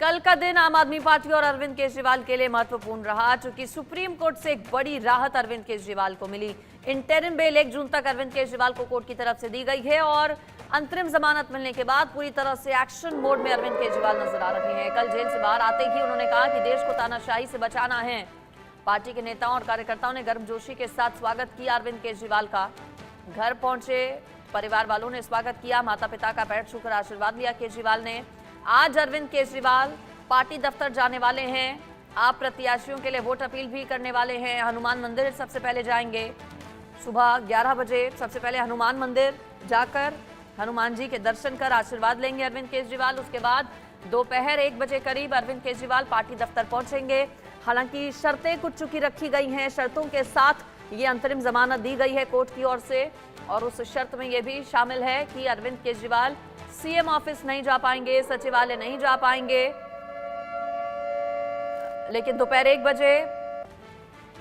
कल का दिन आम आदमी पार्टी और अरविंद केजरीवाल के लिए महत्वपूर्ण रहा, चूंकि सुप्रीम कोर्ट से एक बड़ी राहत अरविंद केजरीवाल को मिली। इंटरिम बेल 1 जून तक अरविंद केजरीवाल को कोर्ट की तरफ से दी गई है और अंतरिम जमानत मिलने के बाद पूरी तरह से एक्शन मोड में अरविंद केजरीवाल नजर आ रहे हैं। कल जेल से बाहर आते ही उन्होंने कहा कि देश को तानाशाही से बचाना है। पार्टी के नेताओं और कार्यकर्ताओं ने गर्मजोशी के साथ स्वागत किया अरविंद केजरीवाल का। घर पहुंचे परिवार वालों ने स्वागत किया, माता पिता का पैर छूकर आशीर्वाद लिया केजरीवाल ने। आज अरविंद केजरीवाल पार्टी दफ्तर जाने वाले हैं। आप प्रत्याशियों के लिए वोट अपील भी करने वाले हैं। हनुमान मंदिर सबसे पहले जाएंगे। सुबह 11 बजे सबसे पहले हनुमान मंदिर जाकर हनुमान जी के दर्शन कर आशीर्वाद लेंगे अरविंद केजरीवाल। उसके बाद दोपहर 1 बजे करीब अरविंद केजरीवाल पार्टी दफ्तर पहुंचेंगे। हालांकि शर्तें कुछ चुकी रखी गई हैं। शर्तों के साथ ये अंतरिम जमानत दी गई है कोर्ट की ओर से, और उस शर्त में ये भी शामिल है कि अरविंद केजरीवाल सीएम ऑफिस नहीं जा पाएंगे, सचिवालय नहीं जा पाएंगे। लेकिन दोपहर 1 बजे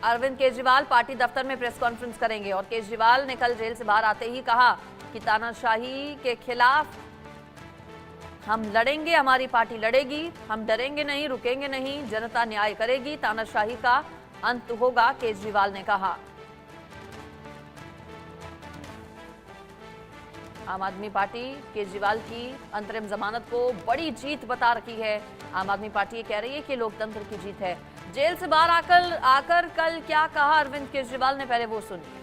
अरविंद केजरीवाल पार्टी दफ्तर में प्रेस कॉन्फ्रेंस करेंगे। और केजरीवाल ने कल जेल से बाहर आते ही कहा कि तानाशाही के खिलाफ हम लड़ेंगे, हमारी पार्टी लड़ेगी, हम डरेंगे नहीं, रुकेंगे नहीं, जनता न्याय करेगी, तानाशाही का अंत होगा, केजरीवाल ने कहा। आम आदमी पार्टी केजरीवाल की अंतरिम जमानत को बड़ी जीत बता रही है। आम आदमी पार्टी ये कह रही है कि लोकतंत्र की जीत है। जेल से बाहर आकर कल क्या कहा अरविंद केजरीवाल ने, पहले वो सुनिए।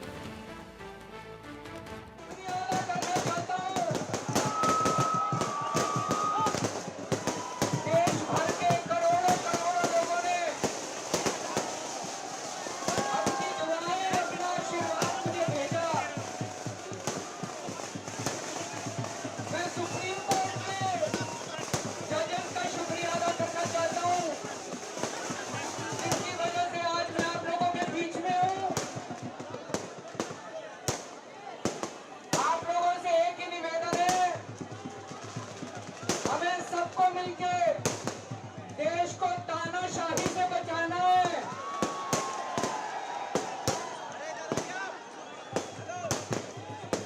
देश को तानाशाही से बचाना है।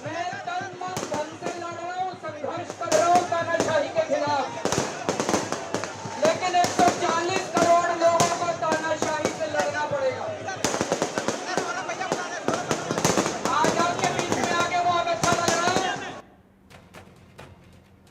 मैं तन मन धन से लड़ रहा हूं, संघर्ष कर रहा हूं तानाशाही के खिलाफ, लेकिन 140 करोड़ लोगों को तानाशाही से लड़ना पड़ेगा। आज आपके बीच में आके बहुत अच्छा लग रहा है।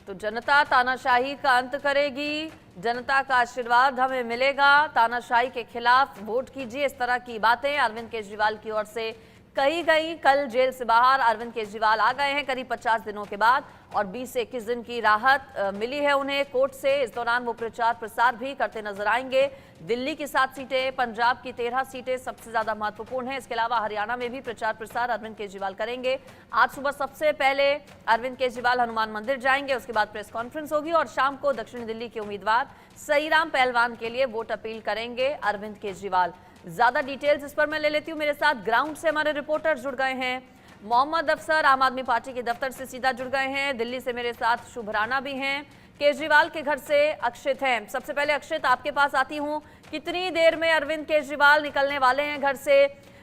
तो जनता तानाशाही का अंत करेगी, जनता का आशीर्वाद हमें मिलेगा, तानाशाही के खिलाफ वोट कीजिए, इस तरह की बातें अरविंद केजरीवाल की ओर से कही गई। कल जेल से बाहर अरविंद केजरीवाल आ गए हैं करीब 50 दिनों के बाद, और 20 से 21 दिन की राहत मिली है उन्हें कोर्ट से। इस दौरान वो प्रचार प्रसार भी करते नजर आएंगे। दिल्ली की 7 सीटें, पंजाब की 13 सीटें सबसे ज्यादा महत्वपूर्ण हैं। इसके अलावा हरियाणा में भी प्रचार प्रसार अरविंद केजरीवाल करेंगे। आज सुबह सबसे पहले अरविंद केजरीवाल हनुमान मंदिर जाएंगे, उसके बाद प्रेस कॉन्फ्रेंस होगी और शाम को दक्षिणी दिल्ली के उम्मीदवार सईराम पहलवान के लिए वोट अपील करेंगे अरविंद केजरीवाल। ज्यादा डिटेल्स इस पर मैं ले लेती हूँ। मेरे साथ ग्राउंड से हमारे रिपोर्टर जुड़ गए हैं। मोहम्मद अफसर आम आदमी पार्टी के दफ्तर से सीधा जुड़ गए हैं। दिल्ली से मेरे साथ शुभ राणा भी हैं। केजरीवाल के घर से अक्षित हैं। सबसे पहले अक्षित, आपके पास आती हूँ। कितनी देर में अरविंद केजरीवाल निकलने वाले हैं घर से?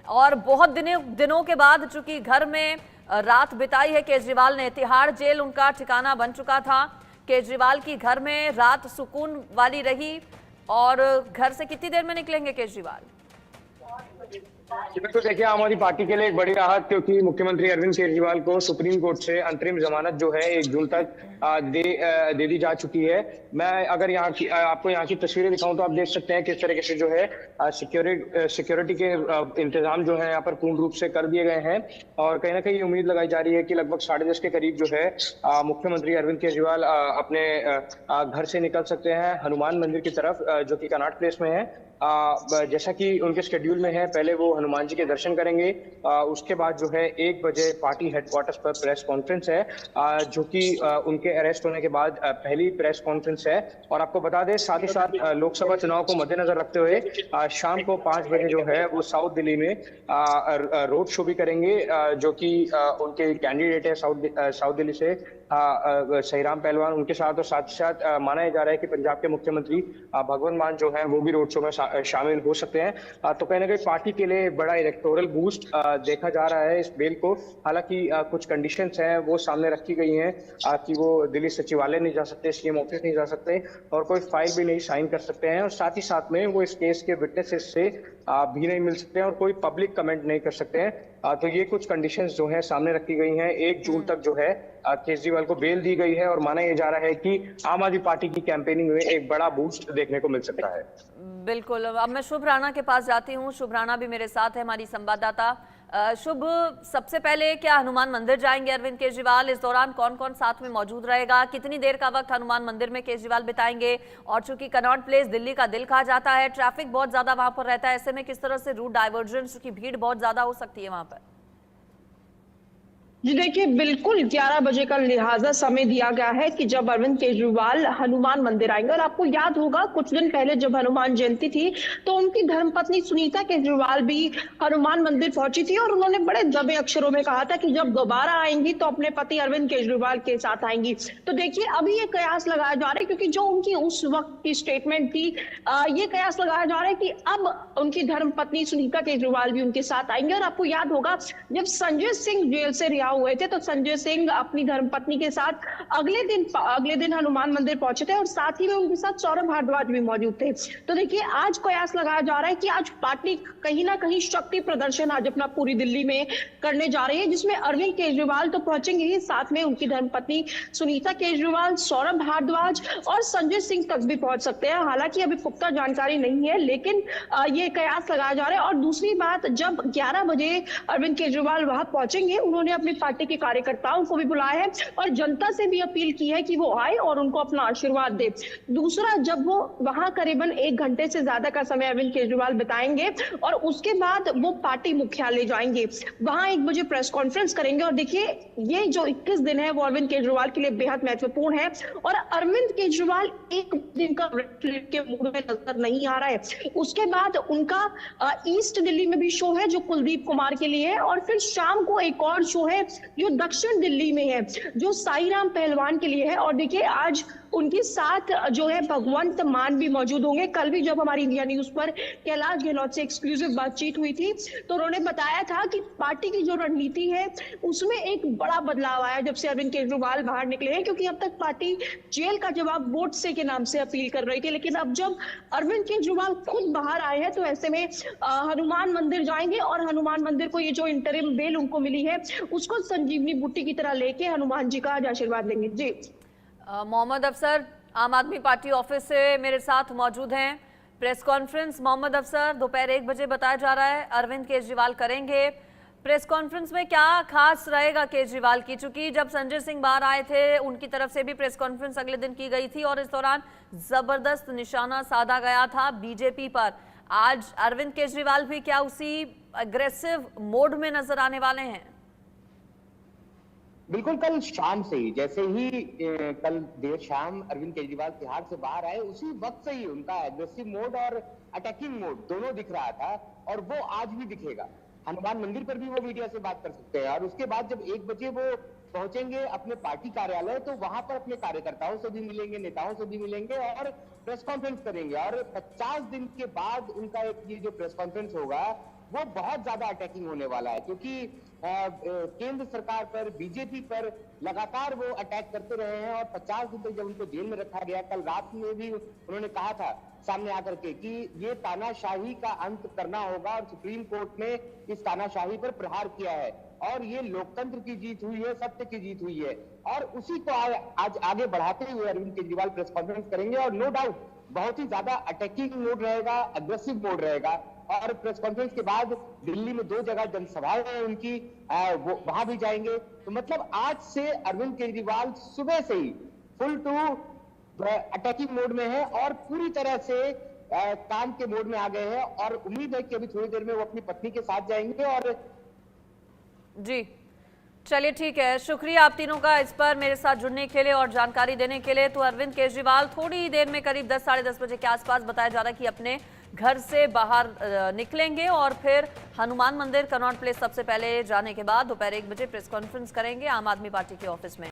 और बहुत दिनों के बाद चूंकि घर में रात बिताई है केजरीवाल ने, तिहाड़ जेल उनका ठिकाना बन चुका था। केजरीवाल की घर में रात सुकून वाली रही, और घर से कितनी देर में निकलेंगे केजरीवाल? बिल्कुल, देखिए आम आदमी पार्टी के लिए एक बड़ी राहत, क्योंकि मुख्यमंत्री अरविंद केजरीवाल को सुप्रीम कोर्ट से अंतरिम जमानत जो है 1 जून तक दे दी जा चुकी है। मैं अगर आपको यहाँ की तस्वीरें दिखाऊं तो आप देख सकते हैं किस तरीके से जो है सिक्योरिटी के इंतजाम जो है यहाँ पर पूर्ण रूप से कर दिए गए हैं। और कहीं ना कहीं उम्मीद लगाई जा रही है कि लगभग 10:30 के करीब जो है मुख्यमंत्री अरविंद केजरीवाल अपने घर से निकल सकते हैं हनुमान मंदिर की तरफ, जो कि कनॉट प्लेस में है। जैसा कि उनके शेड्यूल में है, पहले वो हनुमान जी के दर्शन करेंगे। उसके बाद जो है 1 बजे पार्टी हेडक्वार्टर्स पर प्रेस कॉन्फ्रेंस है, जो कि उनके अरेस्ट होने के बाद पहली प्रेस कॉन्फ्रेंस है। और आपको बता दें, साथ ही साथ लोकसभा चुनाव को मद्देनजर रखते हुए शाम को 5 बजे जो है वो साउथ दिल्ली में रोड शो भी करेंगे, जो कि उनके कैंडिडेट है साउथ दिल्ली से सईराम पहलवान, उनके साथ। और साथ ही साथ माना जा रहा है कि पंजाब के मुख्यमंत्री भगवंत मान जो है वो भी रोड शो में शामिल हो सकते हैं। तो कहीं ना कहीं पार्टी के लिए एक बड़ा इलेक्टोरल बूस्ट देखा जा रहा है इस बिल को। हालांकि कुछ कंडीशंस हैं वो सामने रखी गई हैं कि वो दिल्ली सचिवालय नहीं जा सकते, सीएम ऑफिस नहीं जा सकते और कोई फाइल भी नहीं साइन कर सकते हैं, और साथ ही साथ में वो इस केस के विटनेसेस से भी नहीं मिल सकते हैं और कोई पब्लिक कमेंट नहीं कर सकते हैं। तो ये कुछ कंडीशंस जो है सामने रखी गई हैं। 1 जून तक जो है केजरीवाल को बेल दी गई है और माना यह जा रहा है कि आम आदमी पार्टी की कैंपेनिंग में एक बड़ा बूस्ट देखने को मिल सकता है। बिल्कुल। अब मैं शुभ राणा के पास जाती हूँ। शुभ राणा भी मेरे साथ है, हमारी संवाददाता। शुभ, सबसे पहले क्या हनुमान मंदिर जाएंगे अरविंद केजरीवाल? इस दौरान कौन कौन साथ में मौजूद रहेगा? कितनी देर का वक्त हनुमान मंदिर में केजरीवाल बिताएंगे? और चूंकि कनॉट प्लेस दिल्ली का दिल कहा जाता है, ट्रैफिक बहुत ज्यादा वहां पर रहता है, ऐसे में किस तरह से रूट डाइवर्जन की भीड़ बहुत ज्यादा हो सकती है वहां पर? जी देखिए, बिल्कुल 11 बजे का लिहाजा समय दिया गया है कि जब अरविंद केजरीवाल हनुमान मंदिर आएंगे। और आपको याद होगा कुछ दिन पहले जब हनुमान जयंती थी तो उनकी धर्मपत्नी सुनीता केजरीवाल भी हनुमान मंदिर पहुंची थी और उन्होंने बड़े दबे अक्षरों में कहा था कि जब दोबारा आएंगी तो अपने पति अरविंद केजरीवाल के साथ आएंगी। तो देखिए, अभी ये कयास लगाया जा रहा है क्योंकि जो उनकी उस वक्त की स्टेटमेंट थी, ये कयास लगाया जा रहा है कि अब उनकी धर्मपत्नी सुनीता केजरीवाल भी उनके साथ आएंगे। और आपको याद होगा जब संजय सिंह जेल से रिहा हुए थे तो संजय सिंह अपनी धर्मपत्नी के साथ अगले दिन हनुमान मंदिर पहुंचे थे और साथ ही में उनके साथ सौरभ भारद्वाज भी मौजूद थे। तो देखिए, आज कयास लगाया जा रहा है कि आज पार्टी कहीं ना कहीं शक्ति प्रदर्शन आज अपना पूरी दिल्ली में करने जा रही है, जिसमें अरविंद केजरीवाल तो पहुंचेंगे ही, साथ में उनकी धर्मपत्नी सुनीता केजरीवाल, सौरभ भारद्वाज और संजय सिंह तक भी पहुंच सकते हैं। हालांकि अभी पुख्ता जानकारी नहीं है, लेकिन ये कयास लगाया जा रहा है। और दूसरी बात, जब 11 बजे अरविंद केजरीवाल वहां पहुंचेंगे, उन्होंने अपनी पार्टी के कार्यकर्ताओं को भी बुलाया है और जनता से भी अपील की है कि वो आए और उनको अपना आशीर्वाद दे। दूसरा, जब वो वहां करीबन 1 घंटे से ज्यादा का समय अरविंद केजरीवाल बिताएंगे और उसके बाद वो पार्टी मुख्यालय जाएंगे, वहां 1 बजे प्रेस कॉन्फ्रेंस करेंगे। और देखिए, ये जो 21 दिन है वो अरविंद केजरीवाल के लिए बेहद महत्वपूर्ण है और अरविंद केजरीवाल एक दिन का के मूड में नजर नहीं आ रहा है। उसके बाद उनका ईस्ट दिल्ली में भी शो है जो कुलदीप कुमार के लिए है, और फिर शाम को एक और शो है जो दक्षिण दिल्ली में है जो साईराम पहलवान के लिए है। और देखिए, आज उनके साथ जो है भगवंत मान भी मौजूद होंगे। कल भी जब हमारी इंडिया न्यूज पर कैलाश गहलोत से एक्सक्लूसिव बातचीत हुई थी तो उन्होंने बताया था कि पार्टी की जो रणनीति है उसमें एक बड़ा बदलाव आया जब से अरविंद केजरीवाल बाहर निकले हैं, क्योंकि अब तक पार्टी जेल का जवाब वोट से के नाम से अपील कर रही थी, लेकिन अब जब अरविंद केजरीवाल खुद बाहर आए हैं तो ऐसे में हनुमान मंदिर जाएंगे और हनुमान मंदिर को ये जो इंटरिम बेल उनको मिली है उसको संजीवनी बूटी की तरह लेके हनुमान जी का आज आशीर्वाद लेंगे। जी, मोहम्मद अफसर आम आदमी पार्टी ऑफिस से मेरे साथ मौजूद हैं। प्रेस कॉन्फ्रेंस मोहम्मद अफसर दोपहर 1 बजे बताया जा रहा है अरविंद केजरीवाल करेंगे। प्रेस कॉन्फ्रेंस में क्या खास रहेगा केजरीवाल की? चूंकि जब संजय सिंह बाहर आए थे उनकी तरफ से भी प्रेस कॉन्फ्रेंस अगले दिन की गई थी और इस दौरान जबरदस्त निशाना साधा गया था बीजेपी पर। आज अरविंद केजरीवाल भी क्या उसी अग्रेसिव मोड में नजर आने वाले हैं? बिल्कुल, कल शाम से ही, जैसे ही कल देर शाम अरविंद केजरीवाल तिहाड़ से बाहर आए, उसी वक्त से ही उनका एग्रेसिव मोड और अटैकिंग मोड दोनों दिख रहा था और वो आज भी दिखेगा। हनुमान मंदिर पर भी वो मीडिया से बात कर सकते हैं और उसके बाद जब 1 बजे वो पहुंचेंगे अपने पार्टी कार्यालय तो वहां पर अपने कार्यकर्ताओं से भी मिलेंगे, नेताओं से भी मिलेंगे और प्रेस कॉन्फ्रेंस करेंगे। और 50 दिन के बाद उनका एक ये जो प्रेस कॉन्फ्रेंस होगा वो बहुत ज्यादा अटैकिंग होने वाला है, क्योंकि केंद्र सरकार पर, बीजेपी पर लगातार वो अटैक करते रहे हैं और 50 दिन तक जब उनको जेल में रखा गया, कल रात में भी उन्होंने कहा था सामने आकर के कि ये तानाशाही का अंत करना होगा और सुप्रीम कोर्ट ने इस तानाशाही पर प्रहार किया है और ये लोकतंत्र की जीत हुई है, सत्य की जीत हुई है। और उसी को आज आगे बढ़ाते हुए अरविंद केजरीवाल प्रेस कॉन्फ्रेंस करेंगे और नो डाउट बहुत ही ज्यादा अटैकिंग मोड रहेगा, अग्रेसिव मोड रहेगा। और प्रेस कॉन्फ्रेंस के बाद दिल्ली में 2 जगह जनसभाएं हैं उनकी, वो वहां भी जाएंगे। तो मतलब आज से अरविंद केजरीवाल सुबह से ही फुल टू अटैकिंग मोड में है और पूरी तरह से काम के मोड में आ गए हैं और उम्मीद है कि अभी थोड़ी देर में वो अपनी पत्नी के साथ जाएंगे। और जी चलिए, ठीक है, शुक्रिया आप तीनों का इस पर मेरे साथ जुड़ने के लिए और जानकारी देने के लिए। तो अरविंद केजरीवाल थोड़ी देर में करीब 10 साढ़े 10 बजे के आसपास बताया जा रहा है कि अपने घर से बाहर निकलेंगे और फिर हनुमान मंदिर कनॉट प्लेस सबसे पहले जाने के बाद दोपहर 1 बजे प्रेस कॉन्फ्रेंस करेंगे आम आदमी पार्टी के ऑफिस में।